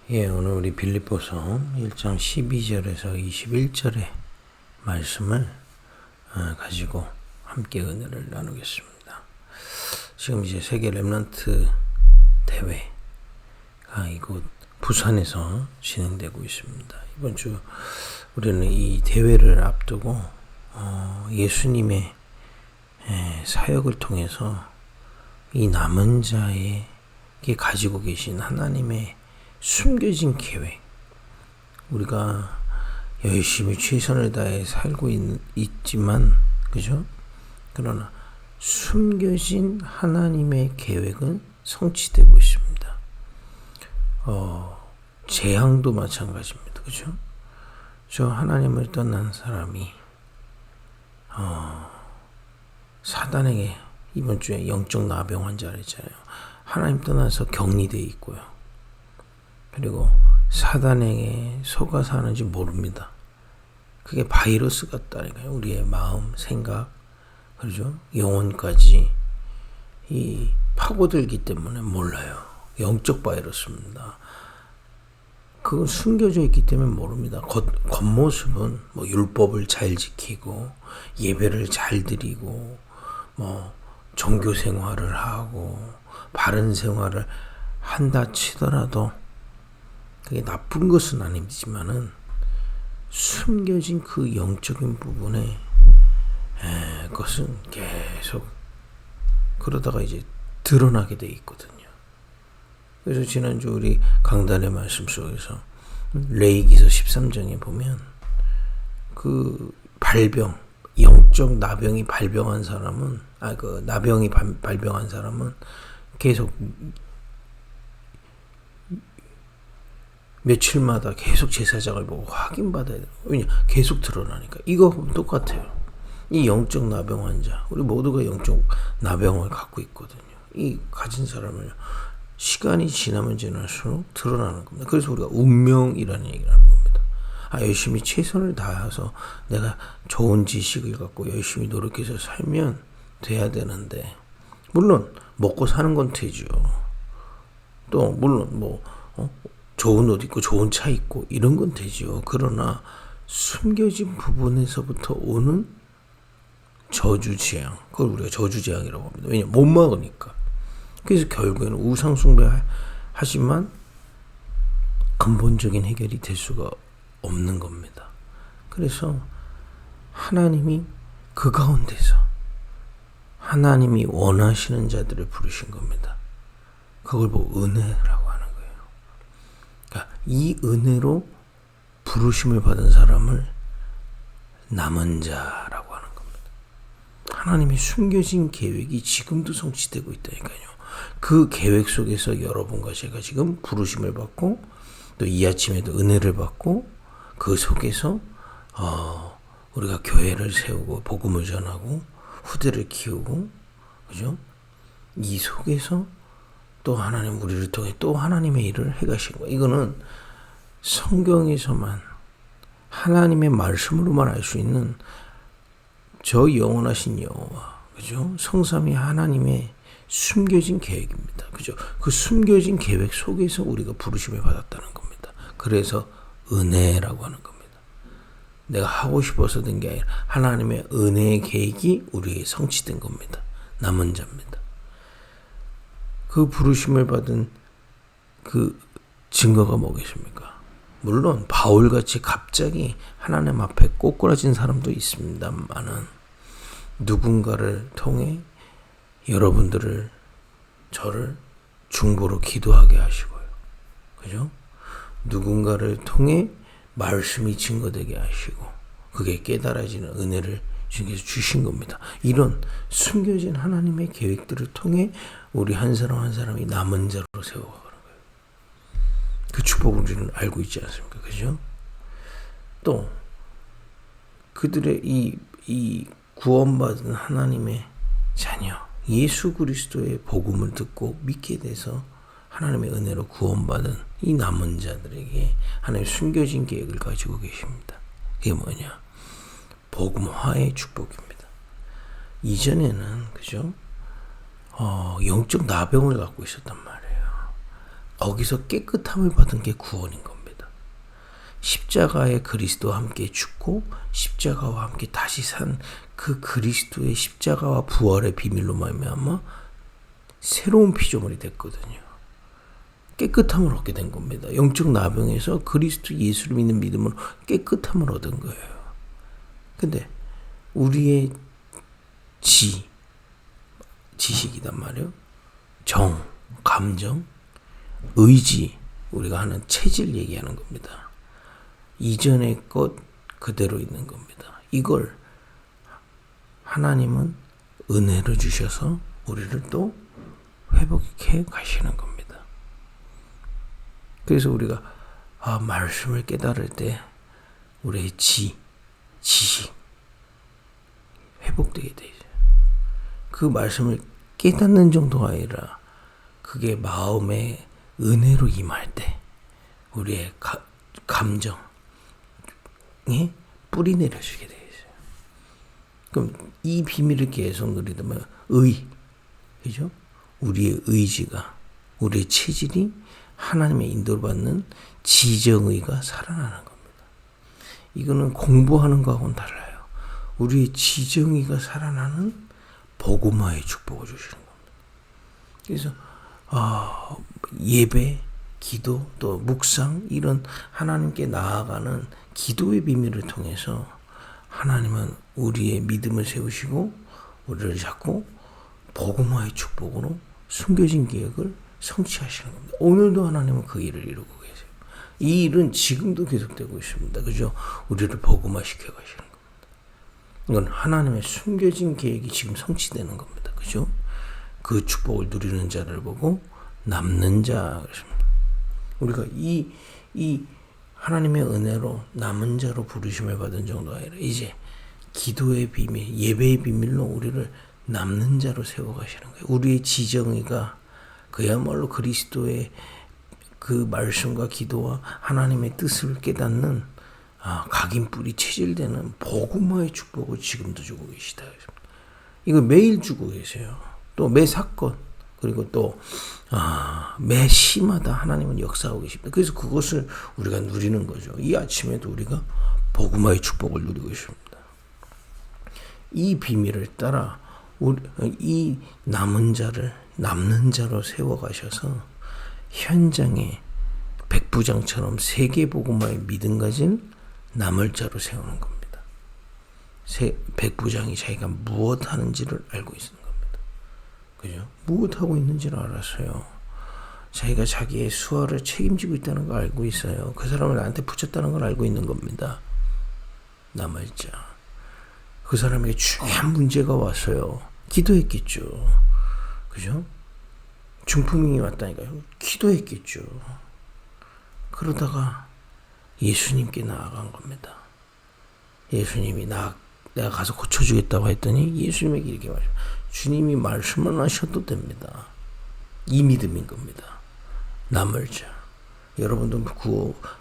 오늘 우리 빌립보서 1장 12절에서 21절의 말씀을 가지고 함께 은혜를 나누겠습니다. 지금 이제 세계 렘넌트 대회가 이곳 부산에서 진행되고 있습니다. 이번 주 우리는 이 대회를 앞두고 예수님의 사역을 통해서 이 남은 자에게 가지고 계신 하나님의 숨겨진 계획, 우리가 열심히 최선을 다해 살고 있지만, 그죠? 그러나 숨겨진 하나님의 계획은 성취되고 있습니다. 재앙도 마찬가지입니다. 그죠? 저 하나님을 떠난 사람이 사단에게 이번 주에 영적 나병 환자를 했잖아요. 하나님 떠나서 격리되어 있고요. 그리고 사단에게 속아서 하는지 모릅니다. 그게 바이러스 같다니까요. 우리의 마음, 생각, 그렇죠? 영혼까지 이 파고들기 때문에 몰라요. 영적 바이러스입니다. 그건 숨겨져 있기 때문에 모릅니다. 겉모습은 뭐 율법을 잘 지키고 예배를 잘 드리고 뭐 종교 생활을 하고 바른 생활을 한다 치더라도 그게 나쁜 것은 아니지만은 숨겨진 그 영적인 부분에 그것은 계속 그러다가 이제 드러나게 돼 있거든요. 그래서 지난주 우리 강단의 말씀 속에서 레위기서 13장에 보면 그 발병, 영적 나병이 발병한 사람은 나병이 발병한 사람은 계속 며칠마다 계속 제사장을 보고 확인받아야 돼요. 왜냐? 계속 드러나니까. 이거 똑같아요. 이 영적 나병 환자, 우리 모두가 영적 나병을 갖고 있거든요. 이 가진 사람을 시간이 지나면 지날수록 드러나는 겁니다. 그래서 우리가 운명이라는 얘기를 하는 겁니다. 열심히 최선을 다해서 내가 좋은 지식을 갖고 열심히 노력해서 살면 돼야 되는데, 물론 먹고 사는 건 되죠. 또 물론 좋은 옷 입고 좋은 차 입고 이런 건 되죠. 그러나 숨겨진 부분에서부터 오는 저주재앙, 그걸 우리가 저주재앙이라고 합니다. 왜냐면 못 막으니까. 그래서 결국에는 우상숭배 하지만 근본적인 해결이 될 수가 없는 겁니다. 그래서 하나님이 그 가운데서 하나님이 원하시는 자들을 부르신 겁니다. 그걸 보고 은혜라고 하는 거예요. 그러니까 이 은혜로 부르심을 받은 사람을 남은 자라고 하는 겁니다. 하나님의 숨겨진 계획이 지금도 성취되고 있다니까요. 그 계획 속에서 여러분과 제가 지금 부르심을 받고 또 이 아침에도 은혜를 받고 그 속에서 우리가 교회를 세우고 복음을 전하고 후대를 키우고, 그죠? 이 속에서 또 하나님 우리를 통해 또 하나님의 일을 해가신 거예요. 이거는 성경에서만 하나님의 말씀으로만 알 수 있는 저 영원하신 여호와, 그죠? 성삼위 하나님의 숨겨진 계획입니다. 그죠? 그 숨겨진 계획 속에서 우리가 부르심을 받았다는 겁니다. 그래서 은혜라고 하는 겁니다. 내가 하고 싶어서 된 게 아니라 하나님의 은혜의 계획이 우리에게 성취된 겁니다. 남은 자입니다. 그 부르심을 받은 그 증거가 뭐겠습니까? 물론 바울같이 갑자기 하나님 앞에 꼬꾸라진 사람도 있습니다만은 누군가를 통해 여러분들을, 저를 중보로 기도하게 하시고요. 그죠? 누군가를 통해 말씀이 증거되게 하시고 그게 깨달아지는 은혜를 주께서 주신 겁니다. 이런 숨겨진 하나님의 계획들을 통해 우리 한 사람 한 사람이 남은 자로 세워가는 거예요. 그 축복을 우리는 알고 있지 않습니까? 그죠? 또 그들의 이 구원받은 하나님의 자녀 예수 그리스도의 복음을 듣고 믿게 돼서 하나님의 은혜로 구원받은 이 남은 자들에게 하나님의 숨겨진 계획을 가지고 계십니다. 그게 뭐냐? 복음화의 축복입니다. 이전에는, 그죠? 영적 나병을 갖고 있었단 말이에요. 거기서 깨끗함을 받은 게 구원인 겁니다. 십자가에 그리스도와 함께 죽고 십자가와 함께 다시 산 그 그리스도의 십자가와 부활의 비밀로 말미암아 새로운 피조물이 됐거든요. 깨끗함을 얻게 된 겁니다. 영적 나병에서 그리스도 예수를 믿는 믿음으로 깨끗함을 얻은 거예요. 근데 우리의 지식이단 말이에요. 정, 감정, 의지, 우리가 하는 체질 얘기하는 겁니다. 이전의 것 그대로 있는 겁니다. 이걸 하나님은 은혜로 주셔서 우리를 또 회복해 가시는 겁니다. 그래서 우리가 말씀을 깨달을 때 우리의 지식 회복되게 되죠. 그 말씀을 깨닫는 정도가 아니라 그게 마음의 은혜로 임할 때 우리의 감정에 뿌리 내려주게 되죠. 그럼 이 비밀을 계속 누리다면 그죠? 우리의 의지가, 우리의 체질이 하나님의 인도를 받는 지정의가 살아나는 겁니다. 이거는 공부하는 거하고는 달라요. 우리의 지정의가 살아나는 복음화의 축복을 주시는 겁니다. 그래서 예배, 기도, 또 묵상 이런 하나님께 나아가는 기도의 비밀을 통해서 하나님은 우리의 믿음을 세우시고 우리를 자꾸 복음화의 축복으로 숨겨진 계획을 성취하시는 겁니다. 오늘도 하나님은 그 일을 이루고 계세요. 이 일은 지금도 계속되고 있습니다. 그죠? 우리를 복음화시켜 가시는 겁니다. 이건 하나님의 숨겨진 계획이 지금 성취되는 겁니다. 그죠? 그 축복을 누리는 자를 보고 남는 자. 우리가 이 하나님의 은혜로 남은 자로 부르심을 받은 정도가 아니라 이제 기도의 비밀, 예배의 비밀로 우리를 남는 자로 세워가시는 거예요. 우리의 지정의가 그야말로 그리스도의 그 말씀과 기도와 하나님의 뜻을 깨닫는 각인뿌리 체질되는 복음화의 축복을 지금도 주고 계시다. 이거 매일 주고 계세요. 또 매 사건 그리고 또 매 시마다 하나님은 역사하고 계십니다. 그래서 그것을 우리가 누리는 거죠. 이 아침에도 우리가 복음화의 축복을 누리고 있습니다. 이 비밀을 따라 이 남은 자를 남는 자로 세워가셔서 현장에 백부장처럼 세계복음화의 믿음 가진 남을 자로 세우는 겁니다. 백부장이 자기가 무엇 하는지를 알고 있는 겁니다. 그죠? 무엇 하고 있는지를 알았어요. 자기가 자기의 수하를 책임지고 있다는 걸 알고 있어요. 그 사람을 나한테 붙였다는 걸 알고 있는 겁니다. 남을 자. 그 사람에게 중요한 문제가 왔어요. 기도했겠죠. 그죠? 중풍이 왔다니까요. 기도했겠죠. 그러다가 예수님께 나아간 겁니다. 예수님이 내가 가서 고쳐주겠다고 했더니 예수님에게 이렇게 말해요. 주님이 말씀만 하셔도 됩니다. 이 믿음인 겁니다. 남을 자. 여러분도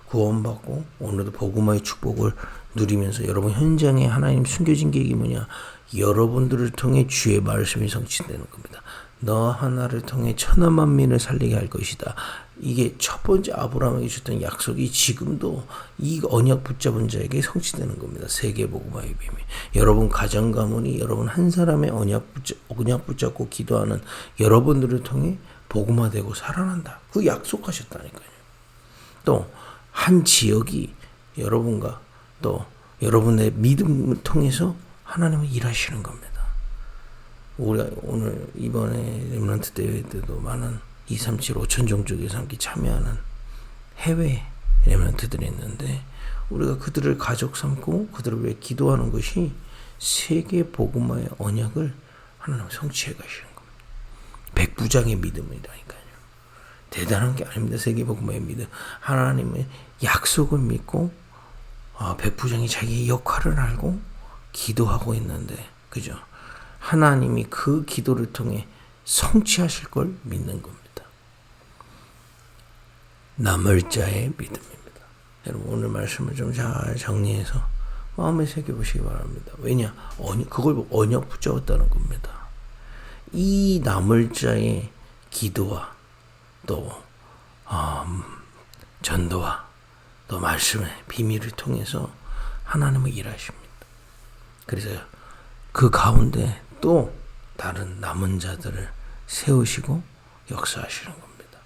구원받고 오늘도 복음화의 축복을 누리면서 여러분 현장에 하나님 숨겨진 계획이 뭐냐? 여러분들을 통해 주의 말씀이 성취되는 겁니다. 너 하나를 통해 천하 만민을 살리게 할 것이다. 이게 첫 번째 아브라함에게 주셨던 약속이 지금도 이 언약 붙잡은 자에게 성취되는 겁니다. 세계 복음화의 비밀. 여러분 가정 가문이 여러분 한 사람의 언약 붙잡고 기도하는 여러분들을 통해 복음화되고 살아난다. 그 약속하셨다니까요. 또 한 지역이 여러분과 또 여러분의 믿음을 통해서 하나님은 일하시는 겁니다. 우리가 오늘 이번에 렘넌트 대회 때도 많은 237 5천 종족에서 함께 참여하는 해외 렘넌트들이 있는데 우리가 그들을 가족 삼고 그들을 위해 기도하는 것이 세계 복음화의 언약을 하나님 성취해 가시는 겁니다. 백부장의 믿음이라니까요. 대단한 게 아닙니다. 세계 복음화의 믿음. 하나님의 약속을 믿고 백부장이 자기의 역할을 알고 기도하고 있는데 그죠? 하나님이 그 기도를 통해 성취하실 걸 믿는 겁니다. 남을 자의 믿음입니다. 여러분 오늘 말씀을 좀 잘 정리해서 마음에 새겨보시기 바랍니다. 왜냐? 그걸 언약 붙잡았다는 겁니다. 이 남을 자의 기도와 또 전도와 또 말씀의 비밀을 통해서 하나님은 일하십니다. 그래서 그 가운데 또 다른 남은 자들을 세우시고 역사하시는 겁니다.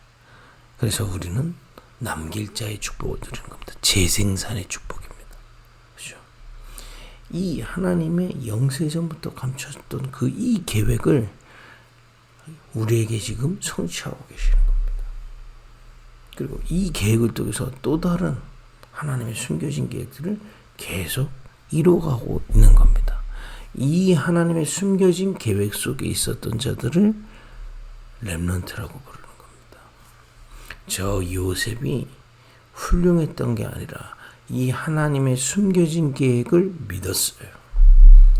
그래서 우리는 남길 자의 축복을 누리는 겁니다. 재생산의 축복입니다. 그렇죠? 이 하나님의 영세전부터 감춰졌던 그 이 계획을 우리에게 지금 성취하고 계시는 겁니다. 그리고 이 계획을 통해서 또 다른 하나님의 숨겨진 계획들을 계속 이루어가고 있는 겁니다. 이 하나님의 숨겨진 계획 속에 있었던 자들을 렘넌트라고 부르는 겁니다. 저 요셉이 훌륭했던 게 아니라 이 하나님의 숨겨진 계획을 믿었어요.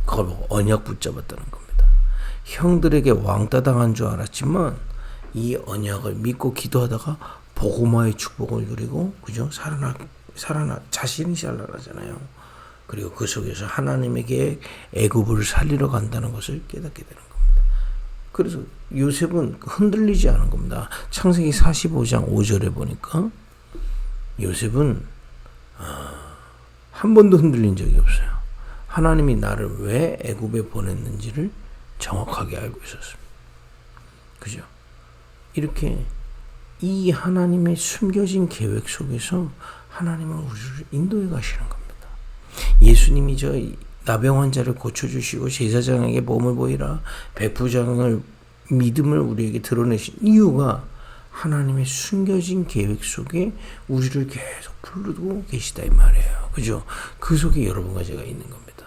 그걸 보고 언약 붙잡았다는 겁니다. 형들에게 왕따 당한 줄 알았지만 이 언약을 믿고 기도하다가 복음화의 축복을 누리고, 그죠? 자신이 살아나잖아요. 그리고 그 속에서 하나님에게 애굽을 살리러 간다는 것을 깨닫게 되는 겁니다. 그래서 요셉은 흔들리지 않은 겁니다. 창세기 45장 5절에 보니까 요셉은 한 번도 흔들린 적이 없어요. 하나님이 나를 왜 애굽에 보냈는지를 정확하게 알고 있었습니다. 그죠? 이렇게 이 하나님의 숨겨진 계획 속에서 하나님은 우리를 인도해 가시는 겁니다. 예수님이 저 나병 환자를 고쳐주시고 제사장에게 몸을 보이라 백부장을 믿음을 우리에게 드러내신 이유가 하나님의 숨겨진 계획 속에 우리를 계속 부르고 계시다 이 말이에요. 그죠? 그 속에 여러분과 제가 있는 겁니다.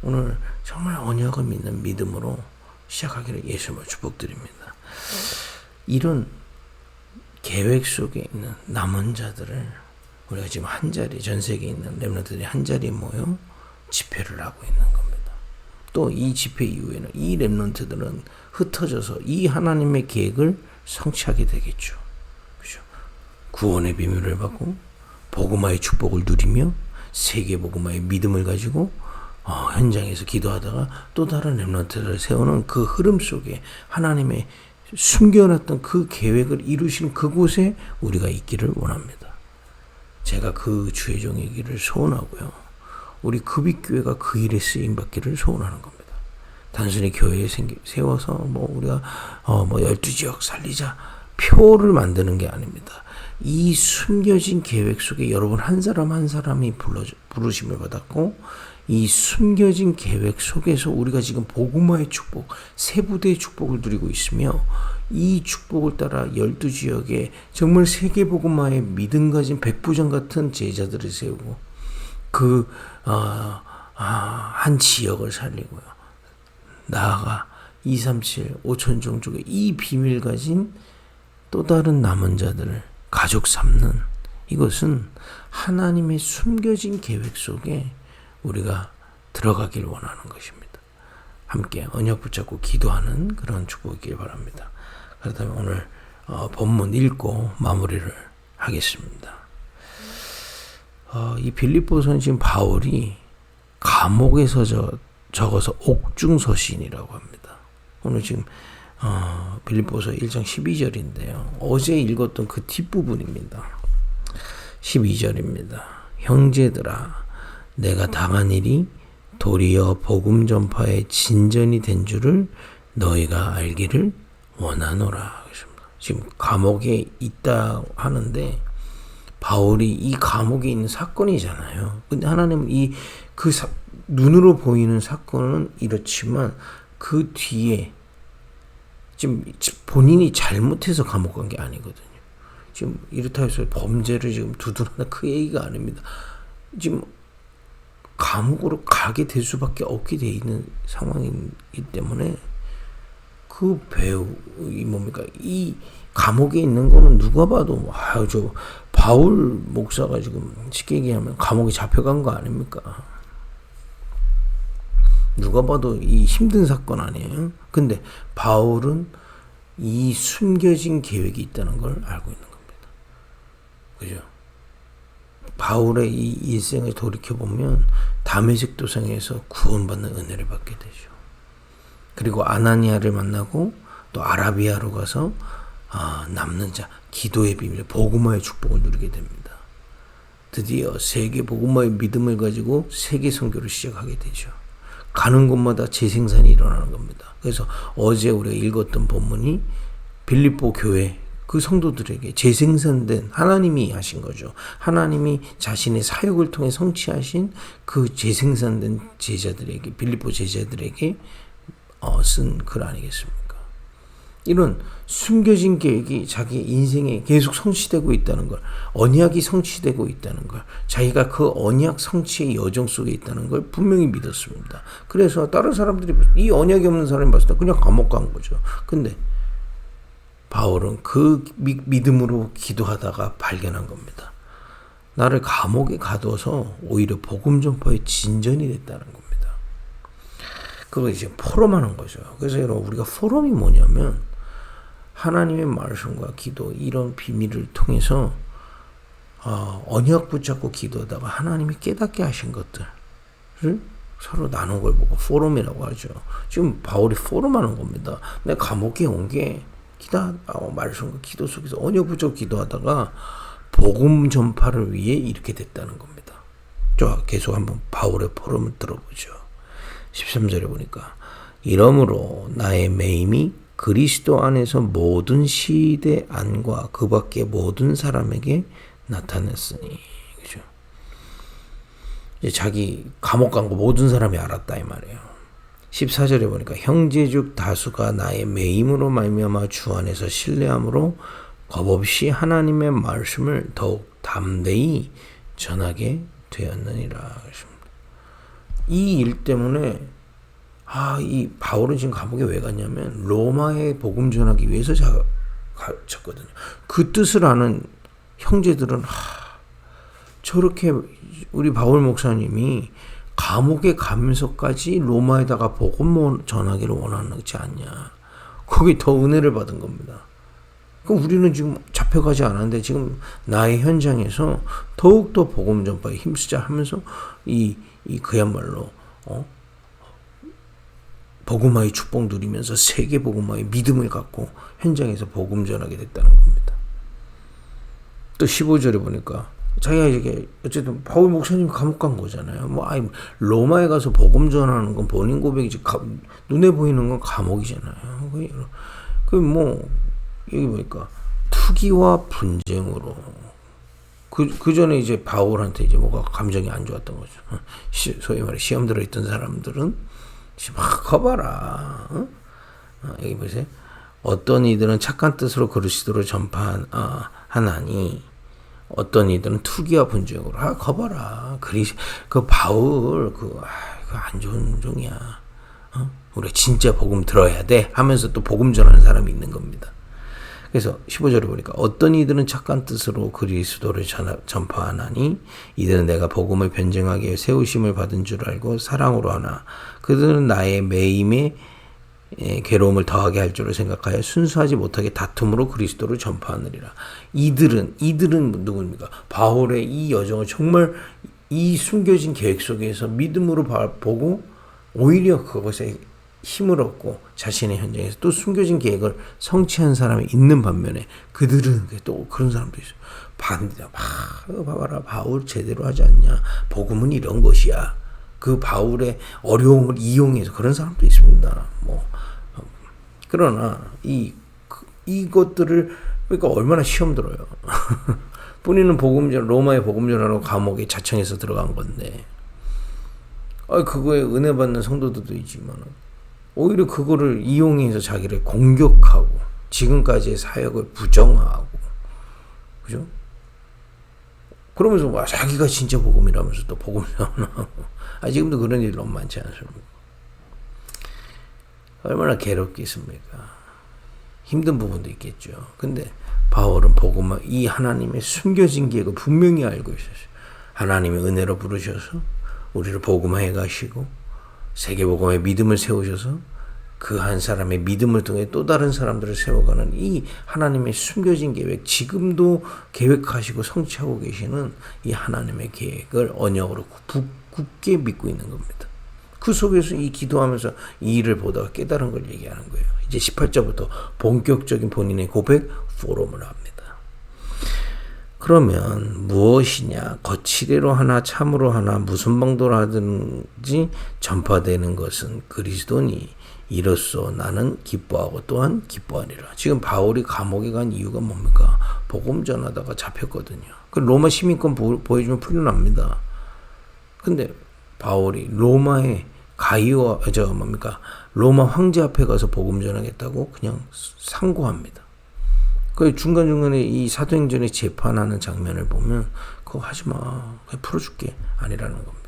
오늘 정말 언약을 믿는 믿음으로 시작하기를 예수님을 축복드립니다. 이런 계획 속에 있는 남은 자들을 우리가 지금 한 자리, 전 세계에 있는 렘넌트들이 한 자리에 모여 집회를 하고 있는 겁니다. 또 이 집회 이후에는 이 렘넌트들은 흩어져서 이 하나님의 계획을 성취하게 되겠죠. 그죠? 구원의 비밀을 받고 복음화의 축복을 누리며 세계 복음화의 믿음을 가지고 현장에서 기도하다가 또 다른 렘넌트를 세우는 그 흐름 속에 하나님의 숨겨놨던 그 계획을 이루신 그곳에 우리가 있기를 원합니다. 제가 그 주의 종이기를 소원하고요. 우리 급익교회가 그 일에 쓰임받기를 소원하는 겁니다. 단순히 교회에 세워서 우리가 12지역 살리자 표를 만드는 게 아닙니다. 이 숨겨진 계획 속에 여러분 한 사람 한 사람이 부르심을 받았고 이 숨겨진 계획 속에서 우리가 지금 복음화의 축복, 세부대의 축복을 누리고 있으며 이 축복을 따라 12지역에 정말 세계 복음화의 믿음 가진 백부장 같은 제자들을 세우고 한 지역을 살리고요. 나아가 237, 5천 종족의 이 비밀 가진 또 다른 남은 자들을 가족 삼는 이것은 하나님의 숨겨진 계획 속에 우리가 들어가길 원하는 것입니다. 함께 언약 붙잡고 기도하는 그런 축복이길 바랍니다. 그렇다면 오늘 본문 읽고 마무리를 하겠습니다. 이 빌립보서는 지금 바울이 감옥에서 적어서 옥중서신이라고 합니다. 오늘 지금 빌립보서 1장 12절인데요. 어제 읽었던 그 뒷부분입니다. 12절입니다. 형제들아 내가 당한 일이 도리어 복음 전파의 진전이 된 줄을 너희가 알기를 원하노라. 지금 감옥에 있다 하는데 바울이 이 감옥에 있는 사건이잖아요. 근데 하나님은 눈으로 보이는 사건은 이렇지만 그 뒤에 지금 본인이 잘못해서 감옥 간 게 아니거든요. 지금 이렇다 해서 범죄를 지금 두둔한다 그 얘기가 아닙니다. 지금 감옥으로 가게 될 수밖에 없게 돼 있는 상황이기 때문에 그 이 감옥에 있는 거는 누가 봐도 저 바울 목사가 지금 쉽게 얘기하면 감옥에 잡혀간 거 아닙니까? 누가 봐도 이 힘든 사건 아니에요? 근데 바울은 이 숨겨진 계획이 있다는 걸 알고 있는 겁니다. 그죠? 바울의 이 일생을 돌이켜보면 다메섹 도상에서 구원받는 은혜를 받게 되죠. 그리고 아나니아를 만나고 또 아라비아로 가서 남는 자, 기도의 비밀, 복음화의 축복을 누리게 됩니다. 드디어 세계 복음화의 믿음을 가지고 세계 선교를 시작하게 되죠. 가는 곳마다 재생산이 일어나는 겁니다. 그래서 어제 우리가 읽었던 본문이 빌립보 교회 그 성도들에게 재생산된 하나님이 하신 거죠. 하나님이 자신의 사역을 통해 성취하신 그 재생산된 제자들에게, 빌립보 제자들에게 쓴 글 아니겠습니까? 이런 숨겨진 계획이 자기 인생에 계속 성취되고 있다는 걸, 언약이 성취되고 있다는 걸, 자기가 그 언약 성취의 여정 속에 있다는 걸 분명히 믿었습니다. 그래서 다른 사람들이 이 언약이 없는 사람이 봤을 때 그냥 감옥 간 거죠. 근데 바울은 그 믿음으로 기도하다가 발견한 겁니다. 나를 감옥에 가둬서 오히려 복음 전파의 진전이 됐다는 겁니다. 그거 이제 포럼하는 거죠. 그래서 여러분, 우리가 포럼이 뭐냐면 하나님의 말씀과 기도, 이런 비밀을 통해서 언약 붙잡고 기도하다가 하나님이 깨닫게 하신 것들을 서로 나눈 걸 보고 포럼이라고 하죠. 지금 바울이 포럼하는 겁니다. 내가 감옥에 온 게 말씀과 기도 속에서 언약 붙잡고 기도하다가 복음 전파를 위해 이렇게 됐다는 겁니다. 자, 계속 한번 바울의 포럼을 들어보죠. 13절에 보니까 이러므로 나의 매임이 그리스도 안에서 모든 시대 안과 그 밖의 모든 사람에게 나타났으니, 그죠? 이제 자기 감옥 간 거 모든 사람이 알았다 이 말이에요. 14절에 보니까 형제중 다수가 나의 매임으로 말미암아 주 안에서 신뢰함으로 겁없이 하나님의 말씀을 더욱 담대히 전하게 되었느니라. 이 일 때문에 이 바울은 지금 감옥에 왜 갔냐면 로마에 복음 전하기 위해서 갔거든요. 그 뜻을 아는 형제들은 저렇게 우리 바울 목사님이 감옥에 가면서까지 로마에다가 복음 전하기를 원하지 않냐. 거기 더 은혜를 받은 겁니다. 우리는 지금 잡혀가지 않았는데 지금 나의 현장에서 더욱더 복음 전파에 힘쓰자 하면서 그야말로 복음화의 축복 누리면서 세계 복음화의 믿음을 갖고 현장에서 복음 전하게 됐다는 겁니다. 또 15절에 보니까 자기가 이게 어쨌든 바울 목사님 감옥 간 거잖아요. 로마에 가서 복음 전하는 건 본인 고백이지, 눈에 보이는 건 감옥이잖아요. 여기 보니까 투기와 분쟁으로 그 전에 이제 바울한테 이제 뭐가 감정이 안 좋았던 거죠. 소위 말해 시험 들어있던 사람들은 막 거봐라. 여기 보세요. 어떤 이들은 착한 뜻으로 그리스도를 전파하나니 어떤 이들은 투기와 분쟁으로 거봐라. 그 바울 안 좋은 종이야. 우리 진짜 복음 들어야 돼 하면서 또 복음 전하는 사람이 있는 겁니다. 그래서 15절에 보니까 어떤 이들은 착한 뜻으로 그리스도를 전파하나니 이들은 내가 복음을 변증하기 위해 세우심을 받은 줄 알고 사랑으로 하나 그들은 나의 매임에 괴로움을 더하게 할 줄을 생각하여 순수하지 못하게 다툼으로 그리스도를 전파하느니라. 이들은 누구입니까? 바울의 이 여정을 정말 이 숨겨진 계획 속에서 믿음으로 보고 오히려 그것에 힘을 얻고 자신의 현장에서 또 숨겨진 계획을 성취한 사람이 있는 반면에 그들은 또 그런 사람도 있어요. 반대다. 봐봐라. 바울 제대로 하지 않냐. 복음은 이런 것이야. 그 바울의 어려움을 이용해서 그런 사람도 있습니다. 그러나 이것들을 그러니까 얼마나 시험 들어요. 본인은 로마의 복음전하러 감옥에 자청해서 들어간 건데, 그거에 은혜 받는 성도들도 있지만 오히려 그거를 이용해서 자기를 공격하고 지금까지의 사역을 부정하고, 그죠? 그러면서 자기가 진짜 복음이라면서 또 복음을 전하고, 지금도 그런 일 너무 많지 않습니까? 얼마나 괴롭겠습니까? 힘든 부분도 있겠죠. 근데 바울은 복음화, 이 하나님의 숨겨진 계획을 분명히 알고 있었어요. 하나님의 은혜로 부르셔서 우리를 복음화해 가시고 세계 복음의 믿음을 세우셔서 그 한 사람의 믿음을 통해 또 다른 사람들을 세워가는 이 하나님의 숨겨진 계획, 지금도 계획하시고 성취하고 계시는 이 하나님의 계획을 언약으로 굳게 믿고 있는 겁니다. 그 속에서 이 기도하면서 이 일을 보다가 깨달은 걸 얘기하는 거예요. 이제 18절부터 본격적인 본인의 고백, 포럼을 합니다. 그러면 무엇이냐? 거치대로 하나 참으로 하나 무슨 방도로 하든지 전파되는 것은 그리스도니 이로써 나는 기뻐하고 또한 기뻐하리라. 지금 바울이 감옥에 간 이유가 뭡니까? 복음 전하다가 잡혔거든요. 그 로마 시민권 보여주면 풀려납니다. 근데 바울이 로마의 로마 황제 앞에 가서 복음 전하겠다고 그냥 상고합니다. 그 중간중간에 이 사도행전의 재판하는 장면을 보면 그거 하지 마. 그냥 풀어줄게. 아니라는 겁니다.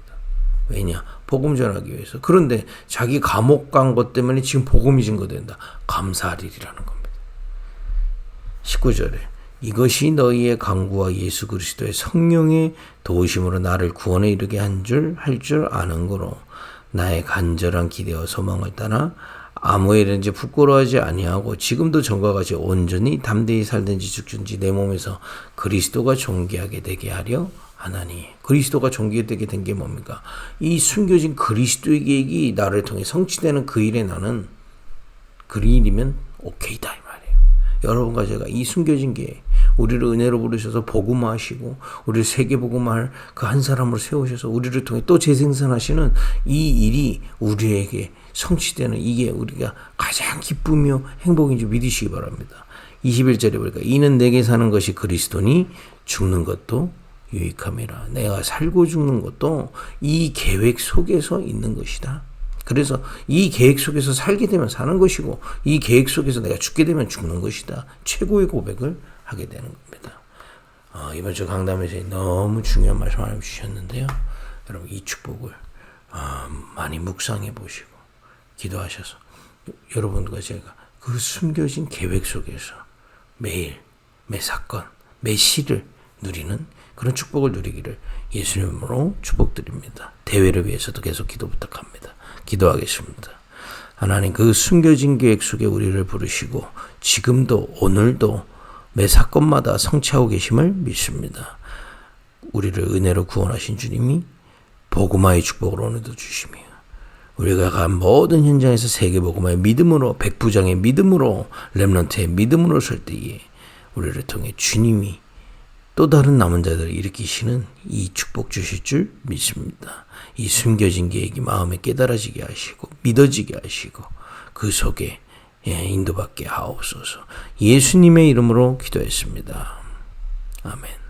왜냐? 복음 전하기 위해서. 그런데 자기 감옥 간 것 때문에 지금 복음이 증거된다. 감사하리라는 겁니다. 19절에 이것이 너희의 강구와 예수 그리스도의 성령의 도우심으로 나를 구원에 이르게 할 줄 아는 거로 나의 간절한 기대와 소망을 따라 아무 일든지 부끄러워하지 아니하고 지금도 전과 같이 온전히 담대히 살든지 죽든지 내 몸에서 그리스도가 존귀하게 되게 하려 하나니. 그리스도가 존귀되게 된 게 뭡니까? 이 숨겨진 그리스도의 계획이 나를 통해 성취되는 그 일에 나는 그 일이면 오케이다 이 말이에요. 여러분과 제가 이 숨겨진 계획, 우리를 은혜로 부르셔서 복음화하시고 우리를 세계복음화할 그 한 사람으로 세우셔서 우리를 통해 또 재생산하시는 이 일이 우리에게 성취되는 이게 우리가 가장 기쁨이요 행복인지 믿으시기 바랍니다. 21절에 보니까 이는 내게 사는 것이 그리스도니 죽는 것도 유익함이라. 내가 살고 죽는 것도 이 계획 속에서 있는 것이다. 그래서 이 계획 속에서 살게 되면 사는 것이고 이 계획 속에서 내가 죽게 되면 죽는 것이다. 최고의 고백을 하게 되는 겁니다. 이번 주 강담에서 너무 중요한 말씀 하나 주셨는데요. 여러분 이 축복을 많이 묵상해 보시고 기도하셔서 여러분과 제가 그 숨겨진 계획 속에서 매일 매 사건 매 시를 누리는 그런 축복을 누리기를 예수님으로 축복드립니다. 대회를 위해서도 계속 기도 부탁합니다. 기도하겠습니다. 하나님 그 숨겨진 계획 속에 우리를 부르시고 지금도 오늘도 매 사건마다 성취하고 계심을 믿습니다. 우리를 은혜로 구원하신 주님이 복음화의 축복을 오늘도 주시며 우리가 간 모든 현장에서 세계복음화의 믿음으로 백부장의 믿음으로 렘넌트의 믿음으로 설 때에 우리를 통해 주님이 또 다른 남은 자들을 일으키시는 이 축복 주실 줄 믿습니다. 이 숨겨진 계획이 마음에 깨달아지게 하시고 믿어지게 하시고 그 속에 인도받게 하옵소서. 예수님의 이름으로 기도했습니다. 아멘.